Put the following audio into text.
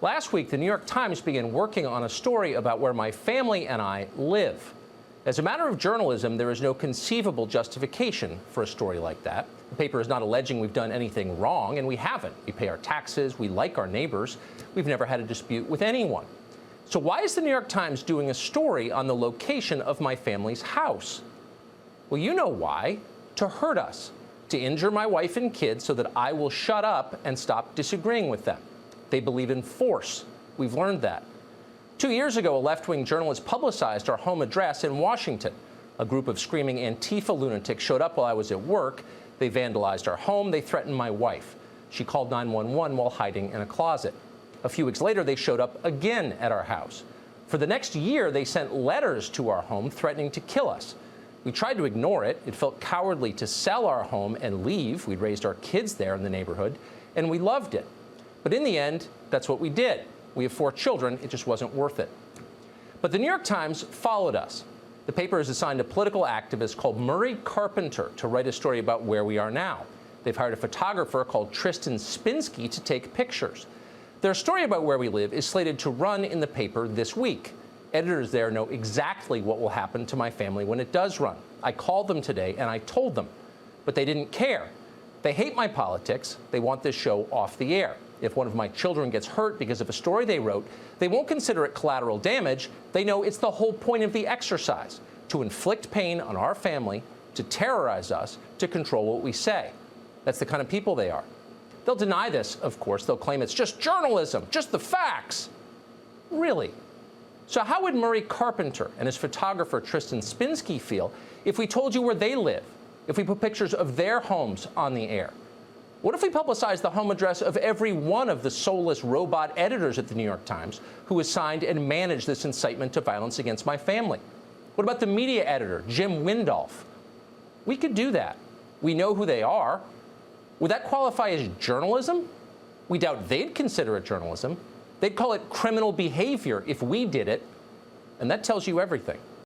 Last week, the New York Times began working on a story about where my family and I live. As a matter of journalism, there is no conceivable justification for a story like that. The paper is not alleging we've done anything wrong, and we haven't. We pay our taxes, we like our neighbors, we've never had a dispute with anyone. So why is the New York Times doing a story on the location of my family's house? Well, you know why. To hurt us, to injure my wife and kids so that I will shut up and stop disagreeing with them. They believe in force. We've learned that. 2 years ago, a left-wing journalist publicized our home address in Washington. A group of screaming Antifa lunatics showed up while I was at work. They vandalized our home. They threatened my wife. She called 911 while hiding in a closet. A few weeks later, they showed up again at our house. For the next year, they sent letters to our home threatening to kill us. We tried to ignore it. It felt cowardly to sell our home and leave. We'd raised our kids there in the neighborhood, and we loved it. But in the end, that's what we did. We have 4 children. It just wasn't worth it. But the New York Times followed us. The paper has assigned a political activist called Murray Carpenter to write a story about where we are now. They've hired a photographer called Tristan Spinsky to take pictures. Their story about where we live is slated to run in the paper this week. Editors there know exactly what will happen to my family when it does run. I called them today and I told them, but they didn't care. They hate my politics. They want this show off the air. If one of my children gets hurt because of a story they wrote, they won't consider it collateral damage. They know it's the whole point of the exercise, to inflict pain on our family, to terrorize us, to control what we say. That's the kind of people they are. They'll deny this, of course. They'll claim it's just journalism, just the facts. Really? So how would Murray Carpenter and his photographer Tristan Spinsky feel if we told you where they live, if we put pictures of their homes on the air? What if we publicized the home address of every one of the soulless robot editors at the New York Times who assigned and managed this incitement to violence against my family? What about the media editor, Jim Windolf? We could do that. We know who they are. Would that qualify as journalism? We doubt they'd consider it journalism. They'd call it criminal behavior if we did it. And that tells you everything.